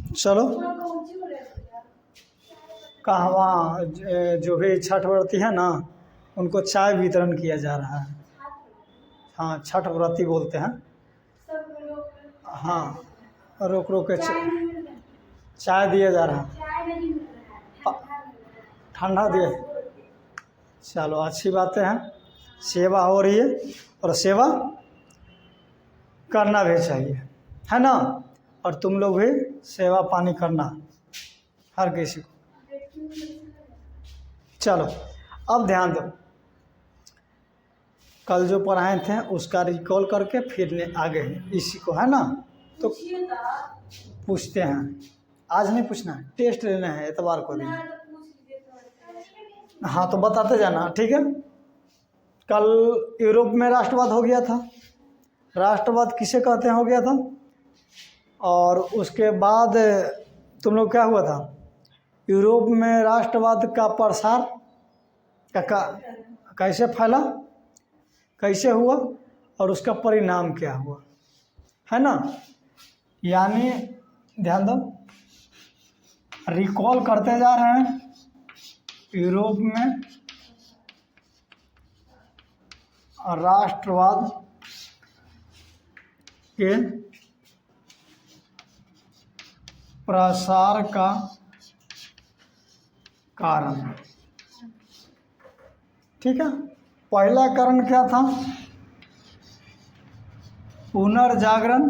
चलो, कहवा जो भी छठ व्रती है ना, उनको चाय वितरण किया जा रहा है। हाँ, छठ व्रती बोलते हैं। हाँ, रोक रोक के चाय दिया जा रहा है, ठंडा दिए। चलो, अच्छी बातें हैं, सेवा हो रही है और सेवा करना भी चाहिए, है ना। और तुम लोग भी सेवा पानी करना हर किसी को। चलो, अब ध्यान दो, कल जो पढ़ाए थे उसका रिकॉल करके फिर आगे इसी को, है ना। तो पूछते हैं, आज नहीं पूछना है, टेस्ट लेना है एतवार को दिन। हाँ, तो बताते जाना, ठीक है। कल यूरोप में राष्ट्रवाद हो गया था। राष्ट्रवाद किसे कहते हैं हो गया था। और उसके बाद तुम लोग क्या हुआ था, यूरोप में राष्ट्रवाद का प्रसार कैसे फैला, कैसे हुआ और उसका परिणाम क्या हुआ, है ना। यानी ध्यान दो, रिकॉल करते जा रहे हैं। यूरोप में राष्ट्रवाद के प्रसार का कारण, ठीक है। पहला कारण क्या था, पुनर्जागरण।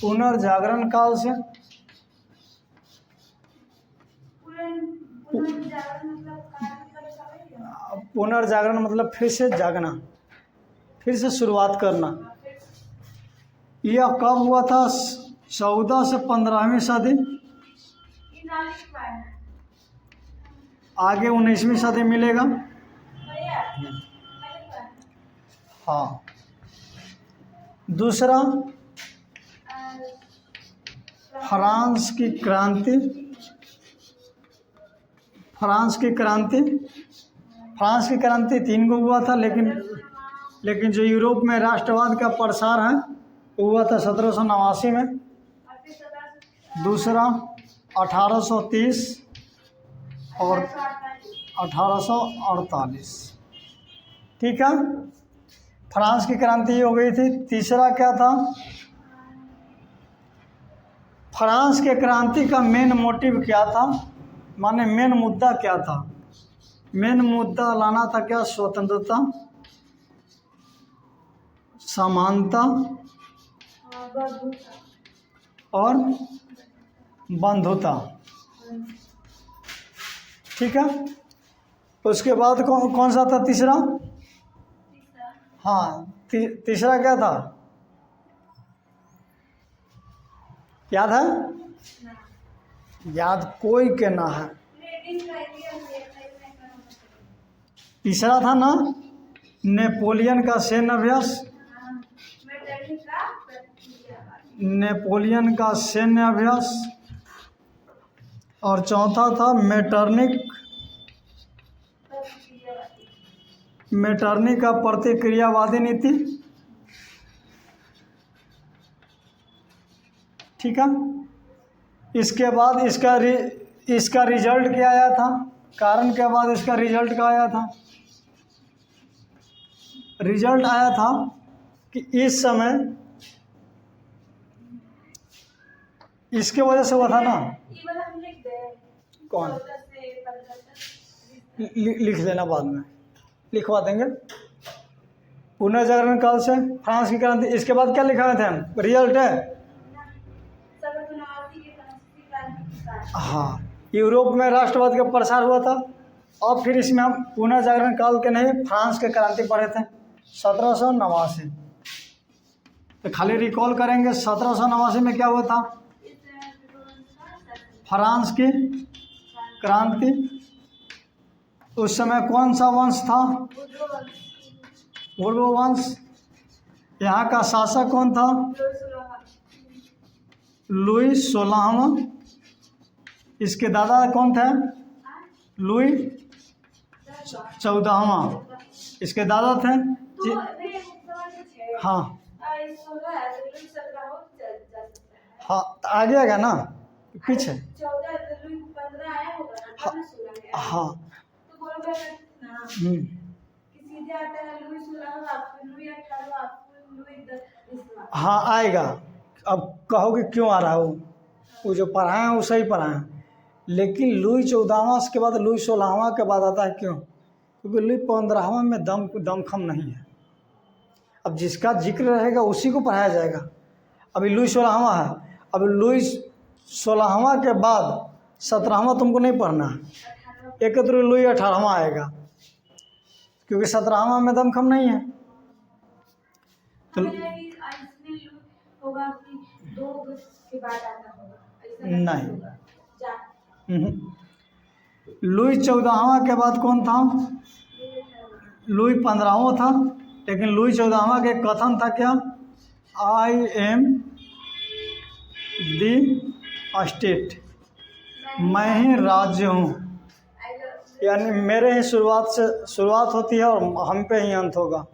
पुनर्जागरण काल से, पुनर्जागरण मतलब फिर से जागना, फिर से शुरुआत करना। यह कब हुआ था, 14 से 15वीं सदी, आगे 19वीं सदी मिलेगा। हाँ, दूसरा फ्रांस की क्रांति। फ्रांस की क्रांति 3 को हुआ था, लेकिन जो यूरोप में राष्ट्रवाद का प्रसार है वो हुआ था 1789 में। दूसरा 1830 और 1848, ठीक है। फ्रांस की क्रांति हो गई थी। तीसरा क्या था, फ्रांस के क्रांति का मेन मोटिव क्या था, माने मेन मुद्दा क्या था। मेन मुद्दा लाना था क्या, स्वतंत्रता, समानता और बंधुता, ठीक है। उसके बाद कौन सा था तीसरा। हाँ, तीसरा क्या था, याद है, याद कोई के ना है। तीसरा था ना, नेपोलियन का सैन्य अभ्यास। नेपोलियन का सैन्य अभ्यास। और चौथा था मेटरनिक का प्रतिक्रियावादी नीति, ठीक है। इसके बाद इसका रिजल्ट क्या आया था, कारण के बाद इसका रिजल्ट क्या आया था। रिजल्ट आया था कि इस समय इसके वजह से हुआ था ना, कौन लिख लेना, बाद में लिखवा देंगे। पुनर्जागरण काल से फ्रांस की क्रांति, इसके बाद क्या लिखा थे हम, रिजल्ट है। हाँ, यूरोप में राष्ट्रवाद का प्रसार हुआ था। और फिर इसमें हम पुनर्जागरण काल के नहीं, फ्रांस के क्रांति पढ़े थे 1789। तो खाली रिकॉल करेंगे, 1789 में क्या हुआ था, फ्रांस की क्रांति। उस समय कौन सा वंश था, बोर्बो वंश। यहाँ का शासक कौन था, लुई 16वां। इसके दादा कौन थे, लुई 14वां। इसके दादा थे हाँ हाँ तो आ गया ना पीछे। 14 तो लुई 15 आया होगा हाँ, ना 16 में। हाँ तो बरोबर है ना कि सीधे आता है लुई 16 फिर लुई 18 फिर लुई 10। हाँ आएगा। अब कहोगे क्यों आ रहा है वो जो पढ़ाए हैं वो सही पढ़ाए हैं, लेकिन लुई 14वां के बाद लुई 16वां के बाद आता है क्यों? क्योंकि लुई 15वां में दमखम नहीं है। अब जिसका जिक्र रहेगा उसी को पढ़ाया जाएगा। अभी लुई 16वां है, अब लुई 16वां के बाद 17वां तुमको नहीं पढ़ना है, एकत्र लुई 18वां आएगा, क्योंकि 17वां में दमखम नहीं है। तो होगा कि 2 के बाद आता होगा, ऐसा नहीं होगा। लुई 14वां के बाद कौन था? लुई 15वां था, लेकिन लुई 14वां के कथन था क्या? आई एम दी स्टेट, मैं ही राज्य हूँ, यानी मेरे ही शुरुआत होती है और हम पे ही अंत होगा।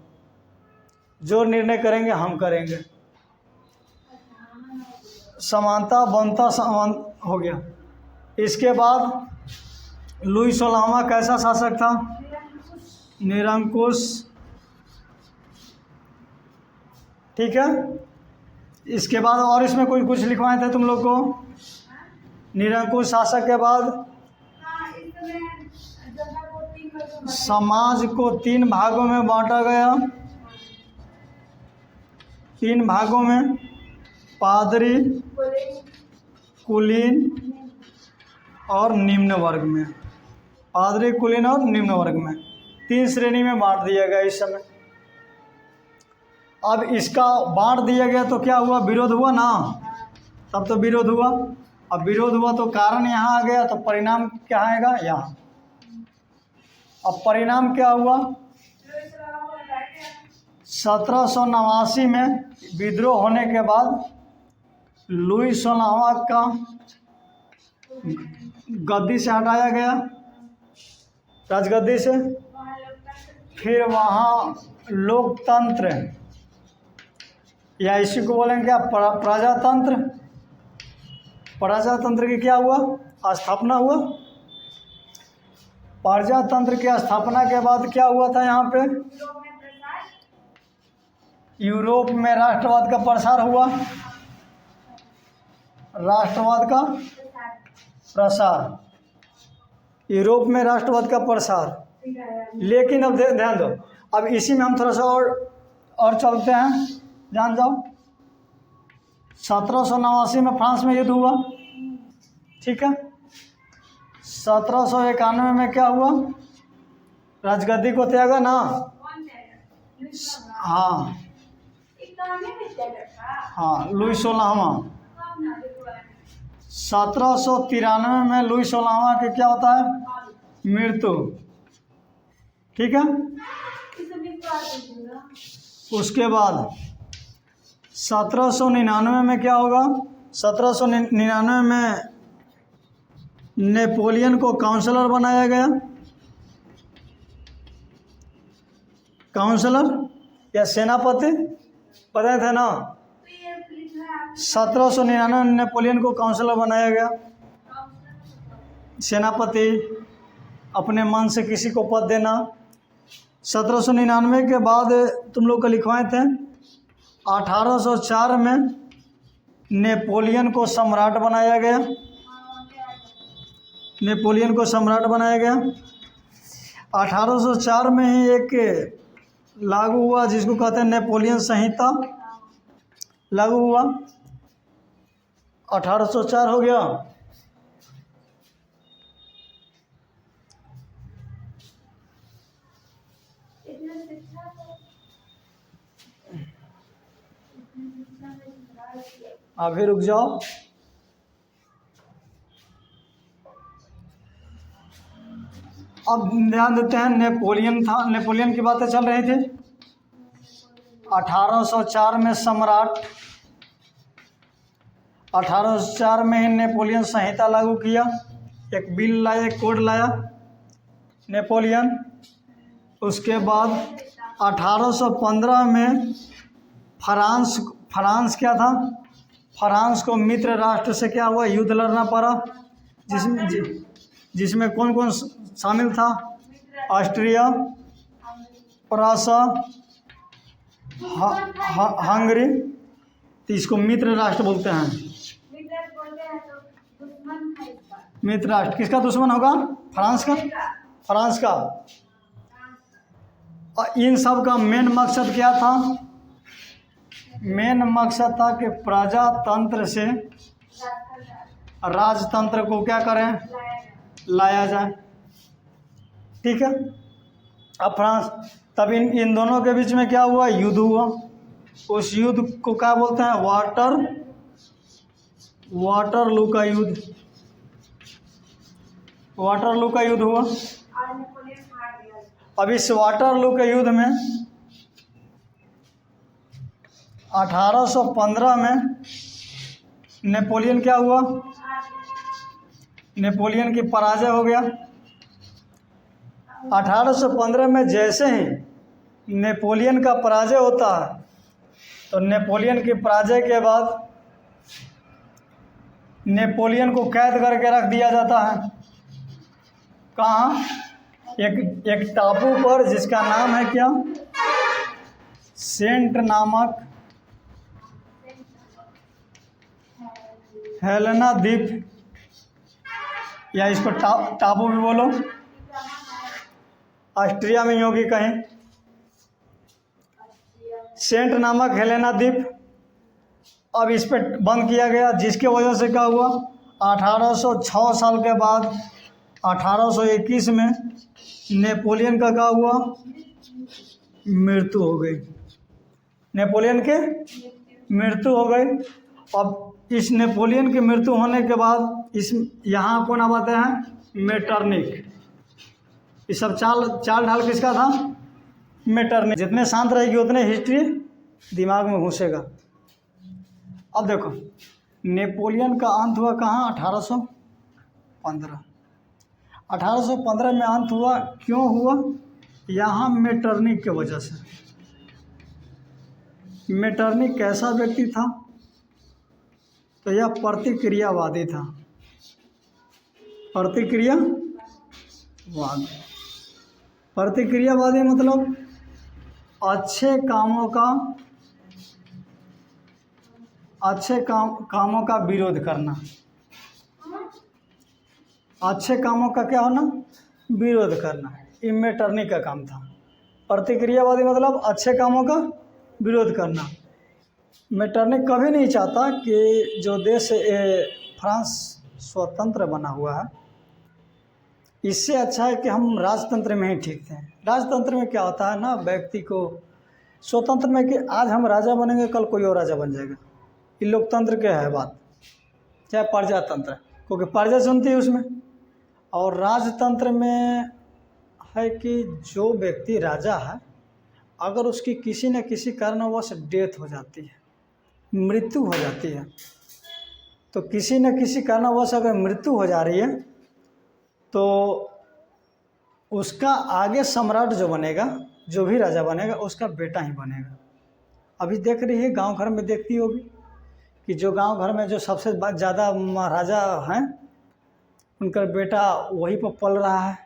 जो निर्णय करेंगे हम करेंगे। समानता बनता समान हो गया। इसके बाद लुई 16वां कैसा शासक था? निरंकुश। ठीक है। इसके बाद और इसमें कुछ लिखवाए थे तुम लोग को। निरंकुश शासक के बाद समाज को 3 भागों में बांटा गया। 3 भागों में, पादरी, कुलीन और निम्न वर्ग में। पादरी, कुलीन और निम्न वर्ग में 3 श्रेणी में बांट दिया गया इस समय। अब इसका बांट दिया गया तो क्या हुआ? विरोध हुआ ना, तब तो विरोध हुआ। अब विरोध हुआ तो कारण यहाँ आ गया, तो परिणाम क्या आएगा? यहाँ। अब परिणाम क्या हुआ? 1789 में विद्रोह होने के बाद लुई 16वां का गद्दी से हटाया गया, राजगद्दी से। फिर वहाँ लोकतंत्र, या इसी को बोलेंगे क्या? प्रजातंत्र। प्रजातंत्र की क्या हुआ? स्थापना हुआ। प्रजातंत्र की स्थापना के बाद क्या हुआ था यहाँ पे? यूरोप में राष्ट्रवाद का प्रसार हुआ। राष्ट्रवाद का प्रसार, यूरोप में राष्ट्रवाद का प्रसार। लेकिन अब ध्यान दो, अब इसी में हम थोड़ा सा और चलते हैं, जान जाओ। 1789 में फ्रांस में युद्ध हुआ। ठीक है। 1791 में क्या हुआ? राजगद्दी को त्यागा ना। हाँ हाँ, लुई 16वां। 1793 में लुई 16वां के क्या होता है? मृत्यु। ठीक है। उसके बाद 1799 में क्या होगा? 1799 में नेपोलियन को काउंसलर बनाया गया। काउंसलर या सेनापति, पता था ना। 1799 में नेपोलियन को काउंसलर बनाया गया। सेनापति, अपने मन से किसी को पद देना। 1799 के बाद तुम लोग को लिखवाए थे 1804 में नेपोलियन को सम्राट बनाया गया। नेपोलियन को सम्राट बनाया गया। 1804 में ही एक लागू हुआ जिसको कहते हैं नेपोलियन संहिता, लागू हुआ। 1804 हो गया। अभी रुक जाओ। अब ध्यान देते हैं, नेपोलियन था, नेपोलियन की बातें चल रही थी। 1804 में सम्राट, 1804 में ही नेपोलियन संहिता लागू किया। एक बिल लाया, एक कोड लाया नेपोलियन। उसके बाद 1815 में फ्रांस क्या था? फ्रांस को मित्र राष्ट्र से क्या हुआ, युद्ध लड़ना पड़ा, जिसमें कौन कौन शामिल था, ऑस्ट्रिया, फ्रांसा, हंगरी। तो इसको मित्र राष्ट्र बोलते हैं। मित्र राष्ट्र किसका दुश्मन होगा, फ्रांस का, फ्रांस का। और इन सब का मेन मकसद क्या था, मेन मकसद था कि प्रजातंत्र से राजतंत्र को क्या करें, लाया जाए। ठीक है। अब फ्रांस, तब इन दोनों के बीच में क्या हुआ, युद्ध हुआ। उस युद्ध को क्या बोलते हैं, वाटरलू का युद्ध, वाटरलू का युद्ध हुआ। अब इस वाटरलू के युद्ध में 1815 में नेपोलियन क्या हुआ, नेपोलियन की पराजय हो गया। 1815 में जैसे ही नेपोलियन का पराजय होता है, तो नेपोलियन की पराजय के बाद नेपोलियन को कैद करके रख दिया जाता है। कहाँ, एक टापू पर जिसका नाम है क्या, सेंट नामक हेलेना द्वीप, या इसको टापू भी बोलो, ऑस्ट्रिया में ही होगी कहीं, सेंट नामक हेलेना द्वीप। अब इस पे बंद किया गया, जिसके वजह से क्या हुआ, 1806 साल के बाद 1821 में नेपोलियन का क्या हुआ, मृत्यु हो गई, नेपोलियन के मृत्यु हो गई। अब इस नेपोलियन की मृत्यु होने के बाद इस यहाँ कौन आते हैं, मेटरनिख। ये सब चाल ढाल किसका था, मेटरनिख। जितने शांत रहेगी उतने हिस्ट्री दिमाग में घुसेगा। अब देखो, नेपोलियन का अंत हुआ कहाँ, 1815। 1815 में अंत हुआ, क्यों हुआ, यहाँ मेटरनिख के वजह से। मेटरनिख कैसा व्यक्ति था, तो यह प्रतिक्रियावादी था, प्रतिक्रियावादी। प्रतिक्रियावादी मतलब अच्छे कामों का विरोध करना, अच्छे कामों का क्या होना, विरोध करना, ये मेटरनिख का काम था। प्रतिक्रियावादी मतलब अच्छे कामों का विरोध करना। मेटरनिख कभी नहीं चाहता कि जो देश फ्रांस स्वतंत्र बना हुआ है, इससे अच्छा है कि हम राजतंत्र में ही ठीक थे। राजतंत्र में क्या होता है ना, व्यक्ति को, स्वतंत्र में कि आज हम राजा बनेंगे, कल कोई और राजा बन जाएगा। ये लोकतंत्र के है बात, चाहे प्रजातंत्र, क्योंकि प्रजा सुनती है उसमें। और राजतंत्र में है कि जो व्यक्ति राजा है, अगर उसकी किसी न किसी कारणवश डेथ हो जाती है, मृत्यु हो जाती है, तो किसी न किसी कारणवश अगर मृत्यु हो जा रही है, तो उसका आगे सम्राट जो बनेगा, जो भी राजा बनेगा, उसका बेटा ही बनेगा। अभी देख रही है, गांव घर में देखती होगी कि जो गांव घर में जो सबसे ज़्यादा महाराजा हैं, उनका बेटा वहीं पर पल रहा है।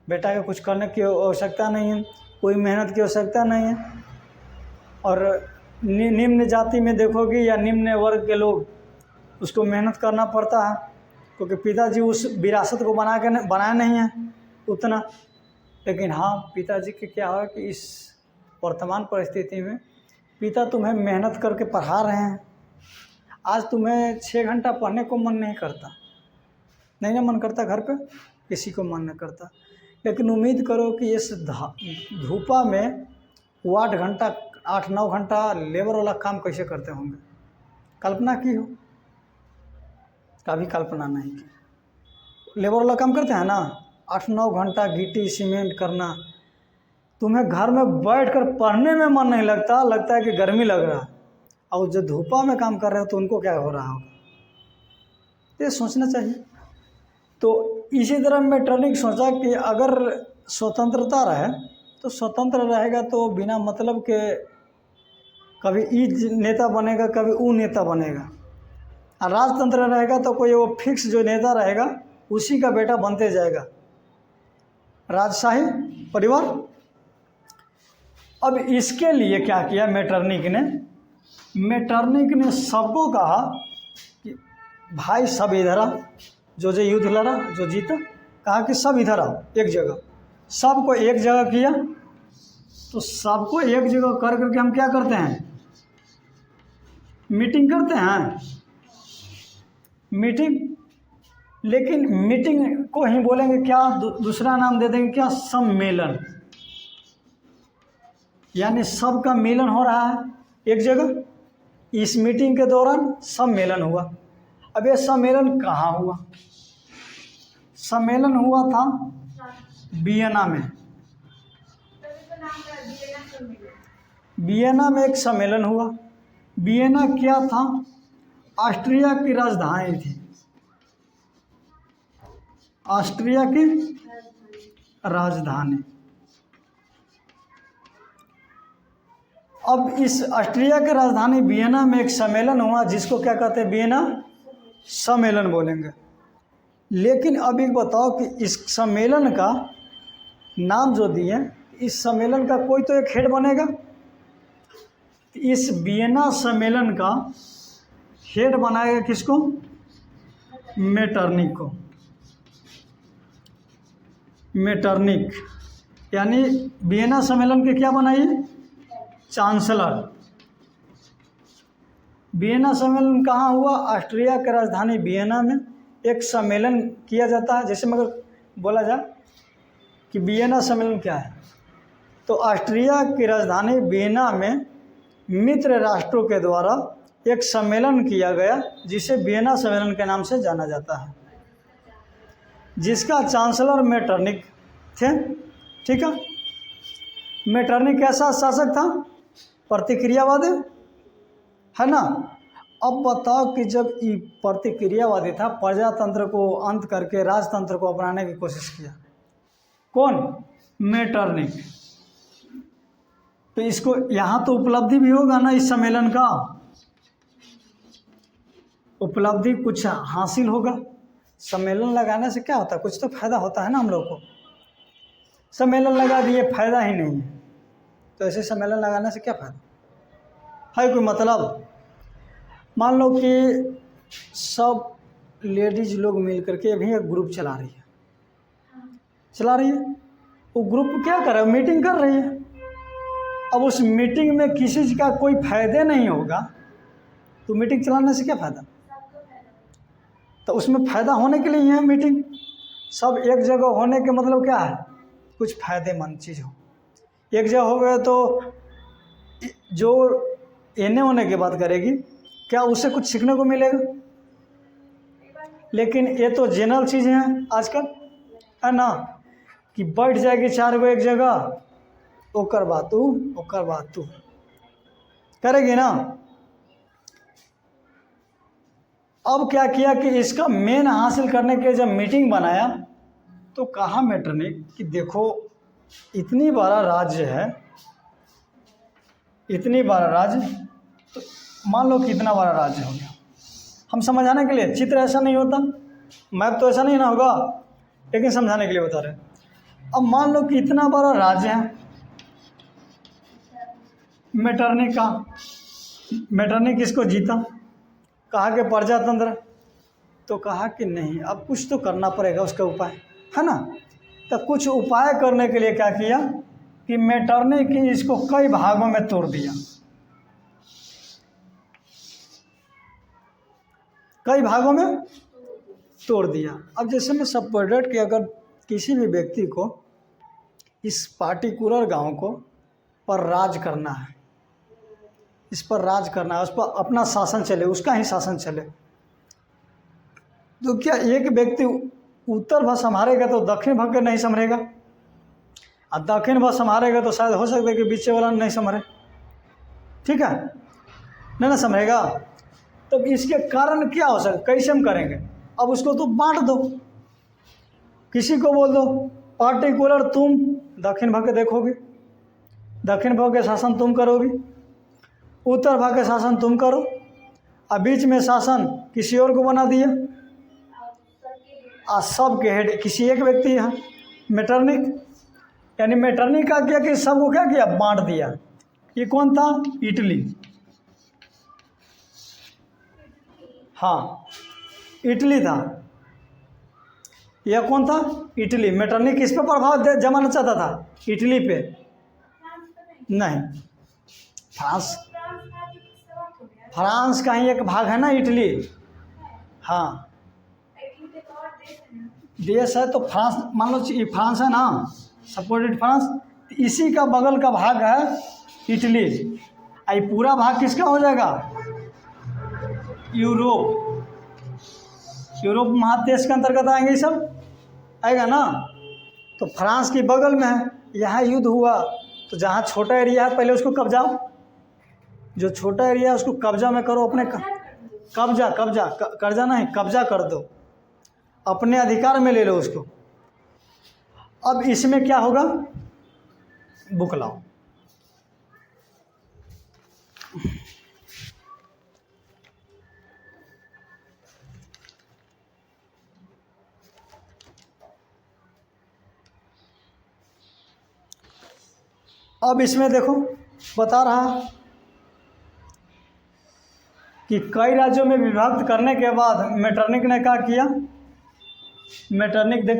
बेटा के कुछ करने की आवश्यकता नहीं है, कोई मेहनत की आवश्यकता नहीं है। और निम्न जाति में देखोगे या निम्न वर्ग के लोग, उसको मेहनत करना पड़ता है, क्योंकि पिताजी उस विरासत को बनाया नहीं है उतना। लेकिन हाँ, पिताजी के क्या है कि इस वर्तमान परिस्थिति में पिता तुम्हें मेहनत करके पढ़ा रहे हैं। आज तुम्हें 6 घंटा पढ़ने को मन नहीं करता, नहीं ना मन करता, घर पे किसी को मन नहीं करता, लेकिन उम्मीद करो कि इस धूपा में वो 8-9 घंटा लेबर वाला काम कैसे करते होंगे। कल्पना की हो, कभी कल्पना नहीं की। लेबर वाला काम करते हैं ना, 8-9 घंटा गिट्टी सीमेंट करना। तुम्हें घर में बैठकर पढ़ने में मन नहीं लगता, लगता है कि गर्मी लग रहा है। और जो धूपा में काम कर रहे हो तो उनको क्या हो रहा होगा, ये सोचना चाहिए। तो इसी तरह मेटरनिख सोचा कि अगर स्वतंत्रता रहे तो स्वतंत्र रहेगा तो बिना मतलब के कभी ई नेता बनेगा, कभी वो नेता बनेगा। और राजतंत्र रहेगा तो कोई वो फिक्स जो नेता रहेगा उसी का बेटा बनते जाएगा, राजशाही परिवार। अब इसके लिए क्या किया मेटरनिक ने सबको कहा कि भाई सब इधर आओ, जो युद्ध लड़ा जो जीता, कहा कि सब इधर आओ एक जगह, सबको एक जगह किया। तो सबको एक जगह कर करके हम क्या करते हैं, मीटिंग करते हैं, मीटिंग। लेकिन मीटिंग को ही बोलेंगे क्या, दूसरा नाम दे देंगे क्या, सम्मेलन। यानी सबका मिलन हो रहा है एक जगह, इस मीटिंग के दौरान सम्मेलन हुआ। अब ये सम्मेलन कहाँ हुआ, सम्मेलन हुआ था वियना में। वियना में एक सम्मेलन हुआ। वियना क्या था, ऑस्ट्रिया की राजधानी थी, ऑस्ट्रिया की राजधानी। अब इस ऑस्ट्रिया की राजधानी वियना में एक सम्मेलन हुआ जिसको क्या कहते हैं, वियना सम्मेलन बोलेंगे। लेकिन अब एक बताओ कि इस सम्मेलन का नाम जो दिए, इस सम्मेलन का कोई तो एक हेड बनेगा। इस वियना सम्मेलन का हेड बनाएगा किसको, मेटरनिक को। मेटरनिक यानी वियना सम्मेलन के क्या बनाइए, चांसलर। वियना सम्मेलन कहाँ हुआ, ऑस्ट्रिया की राजधानी वियना में एक सम्मेलन किया जाता है। जैसे मगर बोला जाए कि वियना सम्मेलन क्या है, तो ऑस्ट्रिया की राजधानी वियना में मित्र राष्ट्रों के द्वारा एक सम्मेलन किया गया जिसे वियना सम्मेलन के नाम से जाना जाता है, जिसका चांसलर मेटरनिक थे। ठीक है, मेटरनिक कैसा शासक था, प्रतिक्रियावादी है ना। अब बताओ कि जब ये प्रतिक्रियावादी था, प्रजातंत्र को अंत करके राजतंत्र को अपनाने की कोशिश किया, कौन, मेटरनिक। तो इसको यहाँ तो उपलब्धि भी होगा ना, इस सम्मेलन का उपलब्धि कुछ हासिल होगा। सम्मेलन लगाने से क्या होता है, कुछ तो फायदा होता है ना हम लोग को। सम्मेलन लगा दिए, फायदा ही नहीं है, तो ऐसे सम्मेलन लगाने से क्या फायदा है, कोई मतलब। मान लो कि सब लेडीज लोग मिल करके भी एक ग्रुप चला रही है, वो ग्रुप क्या कर रहा है, मीटिंग कर रही है। अब उस मीटिंग में किसी चीज़ का कोई फायदे नहीं होगा तो मीटिंग चलाने से क्या फ़ायदा। तो उसमें फ़ायदा होने के लिए ही है मीटिंग। सब एक जगह होने के मतलब क्या है, कुछ फ़ायदेमंद चीज़ हो। एक जगह हो गए तो जो एने होने की बात करेगी, क्या उससे कुछ सीखने को मिलेगा। लेकिन ये तो जनरल चीज़ें हैं आजकल, है ना, कि बैठ जाएगी चार गो एक जगह, ओकर बात तू करेगी ना। अब क्या किया कि इसका मेन हासिल करने के जब मीटिंग बनाया तो कहा मेटरनिक कि देखो इतनी बड़ा राज्य है, इतनी बड़ा राज्य, तो मान लो कि इतना बड़ा राज्य हो गया। हम समझाने के लिए, चित्र ऐसा नहीं होता, मैप तो ऐसा नहीं ना होगा, लेकिन समझाने के लिए बता रहे। अब मान लो कि इतना बड़ा राज्य है, मेटरनिक इसको जीता, कहा कि प्रजातंत्र, तो कहा कि नहीं अब कुछ तो करना पड़ेगा उसका उपाय, है ना। तो कुछ उपाय करने के लिए क्या किया कि मेटरनिक इसको कई भागों में तोड़ दिया, कई भागों में तोड़ दिया। अब जैसे मैं सपोर्टेड कि अगर किसी भी व्यक्ति को इस पार्टिकुलर गांव को पर राज करना है, इस पर राज करना है, उस पर अपना शासन चले, उसका ही शासन चले, तो क्या एक व्यक्ति उत्तर भाग संभालेगा तो दक्षिण भाग के नहीं संभलेगा, और दक्षिण भाग संभालेगा तो शायद हो सकता है कि बीच वाला नहीं संभले, ठीक है, नहीं ना संभलेगा। तब इसके कारण क्या हो सकता, कैसे हम करेंगे। अब उसको तो बांट दो, किसी को बोल दो पार्टिकुलर तुम दक्षिण भाग के देखोगे, दक्षिण भाग के शासन तुम करोगे, उत्तर भाग के शासन तुम करो, अब बीच में शासन किसी और को बना दिया, और सबके हेड किसी एक व्यक्ति है मैटरनिक, यानी मैटरनिक का किया कि सबको क्या किया, बांट दिया। ये कौन था, इटली। हाँ इटली था। यह कौन था, इटली। मैटरनिक किस पे प्रभाव जमाना चाहता था, इटली पे। नहीं, फ्रांस, फ्रांस का ही एक भाग है ना इटली। हाँ देश है तो फ्रांस, मान लो ये फ्रांस है ना, सपोर्टेड फ्रांस, इसी का बगल का भाग है इटली। ये पूरा भाग किसका हो जाएगा, यूरोप। यूरोप महादेश के अंतर्गत आएंगे ये सब, आएगा ना। तो फ्रांस की बगल में है, यहाँ युद्ध हुआ तो जहाँ छोटा एरिया है पहले उसको कब्जाओ, जो छोटा एरिया है उसको कब्जा में करो, अपने कब्जा कब्जा कर्जा नहीं, कब्जा कर दो, अपने अधिकार में ले लो उसको। अब इसमें क्या होगा, बुक लाओ। अब इसमें देखो बता रहा कि कई राज्यों में विभक्त करने के बाद मेटरनिक ने क्या किया, मेटरनिक देख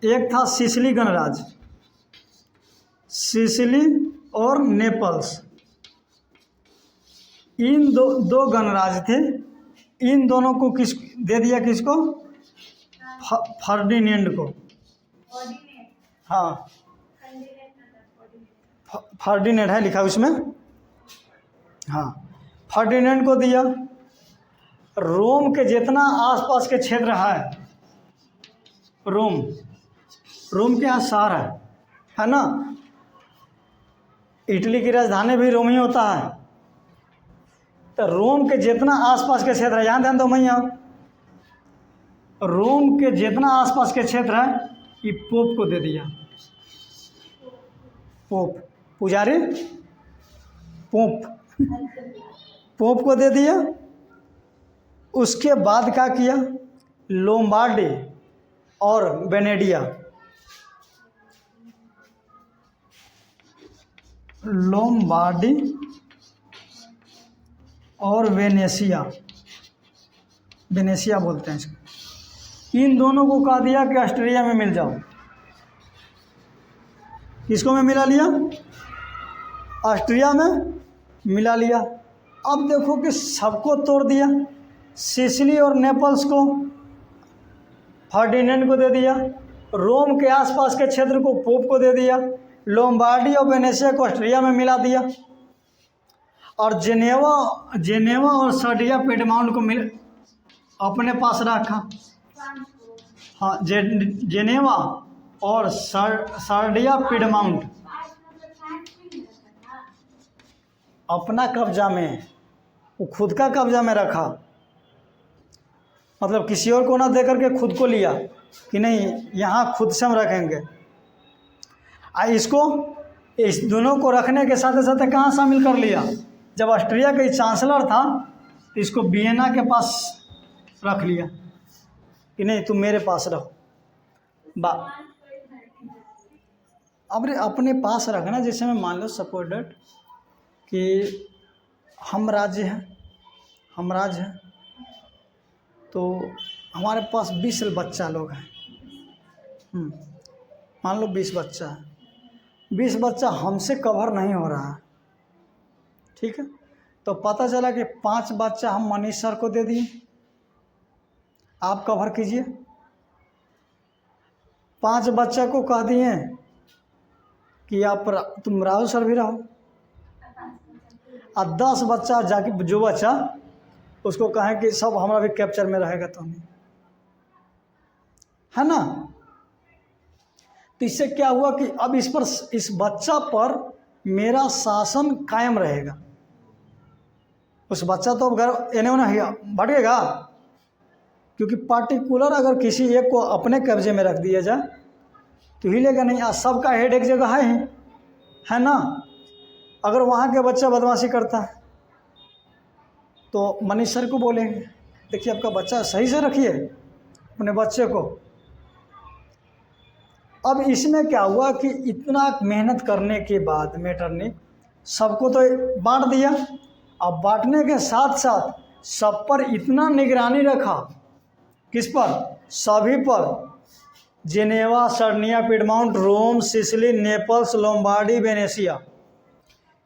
एक था सिसिली गणराज्य, सिसिली और नेपल्स, इन दो गणराज्य थे। इन दोनों को किस दे दिया, किसको, फर्डिनेंड को। हाँ फर्डिनेंड है लिखा उसमें, हाँ फर्डिनेंड को दिया। रोम के जितना आसपास के क्षेत्र है, रोम के यहाँ शहर है ना, इटली की राजधानी भी रोम ही होता है। तो रोम के जितना आसपास के क्षेत्र है, यहाँ ध्यान दो भैया, रोम के जितना आसपास के क्षेत्र है ये पोप को दे दिया। पोप, पुजारी, पोप को दे दिया। उसके बाद क्या किया, लोम्बार्डी और वेनेडिया, लोम्बार्डी और वेनेशिया बोलते हैं इसको, इन दोनों को कहा दिया कि ऑस्ट्रिया में मिल जाओ। किसको में मिला लिया, ऑस्ट्रिया में मिला लिया। अब देखो कि सबको तोड़ दिया, सिसिली और नेपल्स को फर्डिनेंड को दे दिया, रोम के आसपास के क्षेत्र को पोप को दे दिया, लोम्बार्डी और वेनेशिया को ऑस्ट्रिया में मिला दिया, और जेनेवा और सर्डिया पिडमाउंट को मिल अपने पास रखा। हाँ जेनेवा और सर्डिया पिडमाउंट अपना कब्जा में, वो खुद का कब्जा में रखा, मतलब किसी और को ना दे करके खुद को लिया कि नहीं यहाँ खुद से हम रखेंगे। इसको, इस दोनों को रखने के साथ साथ कहाँ शामिल कर लिया, जब ऑस्ट्रिया का चांसलर था तो इसको वियना के पास रख लिया कि नहीं तुम मेरे पास रहो। अब अपने पास रखना, जैसे मैं मान लो सपोज डेट कि हम राज्य हैं तो हमारे पास 20 बच्चा लोग हैं, मान लो 20 बच्चा है, 20 बच्चा हमसे कवर नहीं हो रहा है, ठीक है। तो पता चला कि 5 बच्चा हम मनीष सर को दे दिए, आप कवर कीजिए। 5 बच्चा को कह दिए कि आप तुम राहुल सर भी रहो, और 10 बच्चा जाके जो बच्चा उसको कहें कि सब हमारा भी कैप्चर में रहेगा, तो नहीं है ना। तो इससे क्या हुआ कि अब इस बच्चा पर मेरा शासन कायम रहेगा। उस बच्चा तो अब घर एने ओने भटकेगा, क्योंकि पार्टिकुलर अगर किसी एक को अपने कब्जे में रख दिया जाए तो हिलेगा नहीं। आज सबका हेड एक जगह है ना। अगर वहाँ के बच्चा बदमाशी करता है तो मनीष सर को बोलेंगे देखिए आपका बच्चा सही से रखिए अपने बच्चे को। अब इसमें क्या हुआ कि इतना मेहनत करने के बाद मेटर ने सबको तो बांट दिया। अब बांटने के साथ साथ सब पर इतना निगरानी रखा, किस पर? सभी पर। जेनेवा, सर्निया, पिडमाउंट, रोम, सिसिली, नेपल्स, लोम्बार्डी, वेनेसिया,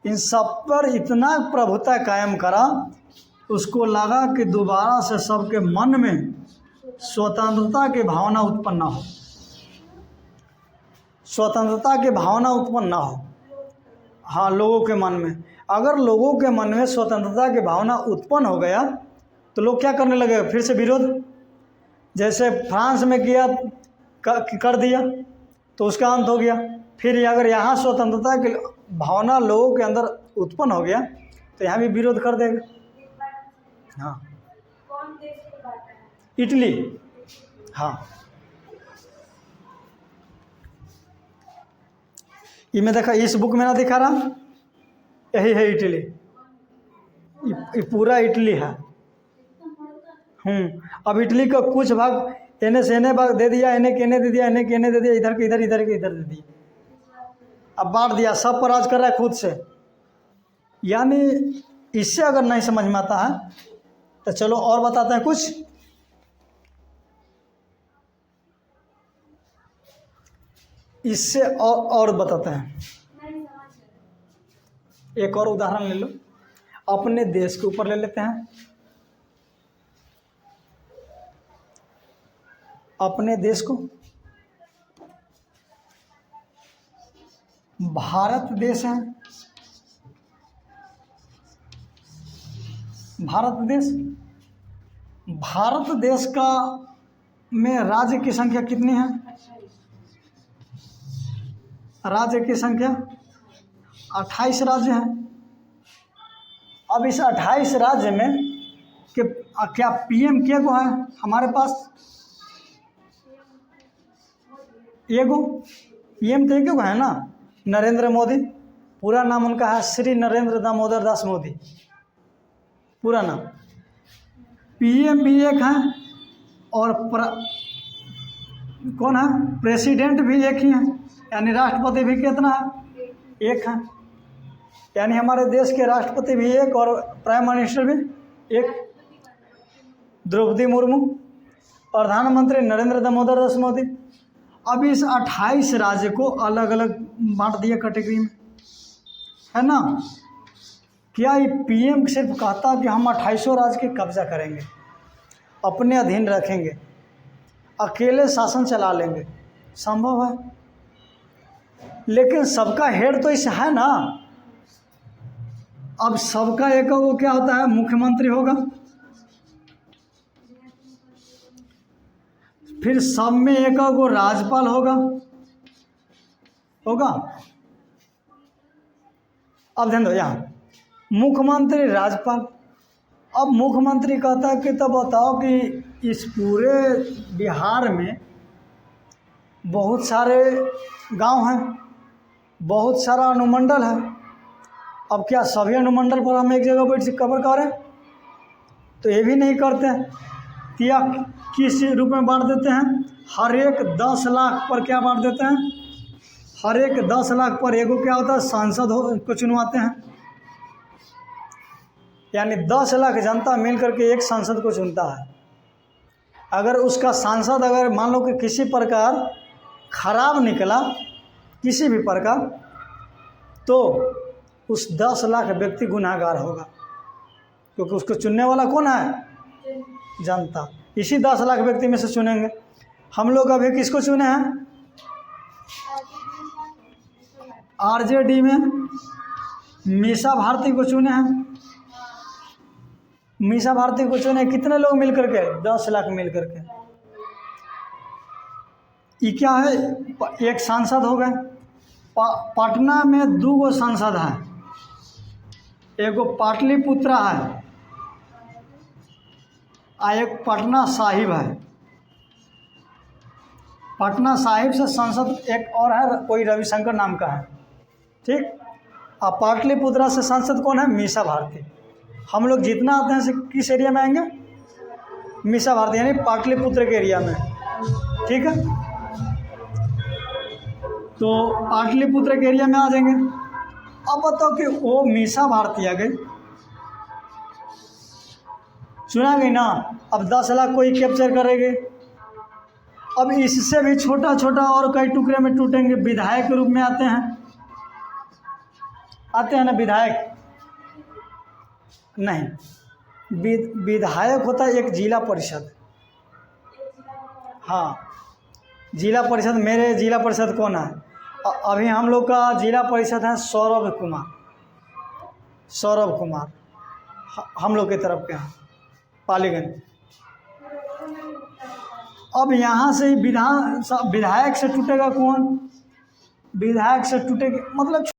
इन सब पर इतना प्रभुता कायम करा, उसको लगा कि दोबारा से सबके मन में स्वतंत्रता की भावना उत्पन्न हो, स्वतंत्रता की भावना उत्पन्न ना हो। हाँ, लोगों के मन में, अगर लोगों के मन में स्वतंत्रता की भावना उत्पन्न हो गया तो लोग क्या करने लगे? फिर से विरोध। जैसे फ्रांस में किया, कर दिया तो उसका अंत हो गया। फिर अगर यहाँ स्वतंत्रता की भावना लोगों के अंदर उत्पन्न हो गया तो यहाँ भी विरोध कर देगा। हाँ, कौन देश को बांटा है? इटली। हाँ, ये मैं देखा, इस बुक में ना दिखा रहा, यही है इटली, ये पूरा इटली है। अब इटली का कुछ भाग एने से एने भाग दे दिया, एने के एने दे दिया, एने के एने दे दिया, इधर के इधर, इधर के इधर दे दिया। अब बांट दिया, सब पर राज कर रहा है खुद से। यानी इससे अगर नहीं समझ में आता है तो चलो और बताते हैं कुछ। इससे और बताते हैं। एक और उदाहरण ले लो, अपने देश के ऊपर ले लेते हैं। अपने देश को, भारत देश है, भारत देश। भारत देश का में राज्य की संख्या कितनी है? राज्य की संख्या 28 राज्य हैं। अब इस 28 राज्य में कि क्या पीएम के को है हमारे पास? एगो पीएम तो एक को है ना, नरेंद्र मोदी। पूरा नाम उनका है श्री नरेंद्र दामोदर दास मोदी, पूरा नाम। पीएम भी एक है और कौन है? प्रेसिडेंट भी एक ही है, यानी राष्ट्रपति भी कितना है? एक है। यानी हमारे देश के राष्ट्रपति भी एक और प्राइम मिनिस्टर भी एक, द्रौपदी मुर्मू, प्रधानमंत्री नरेंद्र दामोदर दास मोदी। अब इस 28 राज्य को अलग अलग बांट दिया कैटेगरी में, है ना। क्या ये पीएम सिर्फ कहता कि हम 28 राज्य के कब्जा करेंगे, अपने अधीन रखेंगे, अकेले शासन चला लेंगे? संभव है, लेकिन सबका हेड तो इसे है ना। अब सबका एक वो क्या होता है? मुख्यमंत्री होगा, फिर सब में एक वो राज्यपाल होगा। अब ध्यान दो, यहाँ मुख्यमंत्री, राज्यपाल। अब मुख्यमंत्री कहता है कि तब बताओ कि इस पूरे बिहार में बहुत सारे गांव हैं, बहुत सारा अनुमंडल है। अब क्या सभी अनुमंडल पर हम एक जगह बैठ से कवर करें? तो ये भी नहीं करते हैं। या किस रूप में बांट देते हैं? हर एक 10 लाख पर क्या बांट देते हैं? हर एक 10 लाख पर एगो क्या होता है? सांसद को चुनवाते हैं। यानी 10 लाख जनता मिल करके एक सांसद को चुनता है। अगर उसका सांसद अगर मान लो कि किसी प्रकार खराब निकला, किसी भी प्रकार, तो उस 10 लाख व्यक्ति गुनहगार होगा, क्योंकि उसको चुनने वाला कौन है? जनता। इसी 10 लाख व्यक्ति में से चुनेंगे। हम लोग अभी किसको चुने हैं? आरजेडी में मीसा भारती को चुने हैं। मीसा भारती को चुने कितने लोग मिल करके? 10 लाख मिल करके। ये क्या है? एक सांसद हो गए। पटना में 2 सांसद हैं, एगो पाटलिपुत्रा है और एक पटना साहिब है। पटना साहिब से सांसद एक और है, कोई रविशंकर नाम का है, ठीक। और पाटलिपुत्रा से सांसद कौन है? मीसा भारती। हम लोग जितना आते हैं किस एरिया में आएंगे, मीसा भारती यानी पाटलिपुत्र के एरिया में, ठीक है। तो पाटलिपुत्र के एरिया में आ जाएंगे। अब बताओ कि वो मीसा भारती आ गई, सुना गई ना। अब 10 लाख कोई कैप्चर करेंगे। अब इससे भी छोटा छोटा और कई टुकड़े में टूटेंगे, विधायक के रूप में आते हैं ना विधायक, नहीं, विधायक होता है एक जिला परिषद। हाँ, जिला परिषद, मेरे जिला परिषद कौन है अभी, हम लोग का जिला परिषद है सौरभ कुमार, हम लोग की तरफ के हैं पालीगंज। अब यहाँ से विधायक से टूटेगा कौन, विधायक से टूटेगा मतलब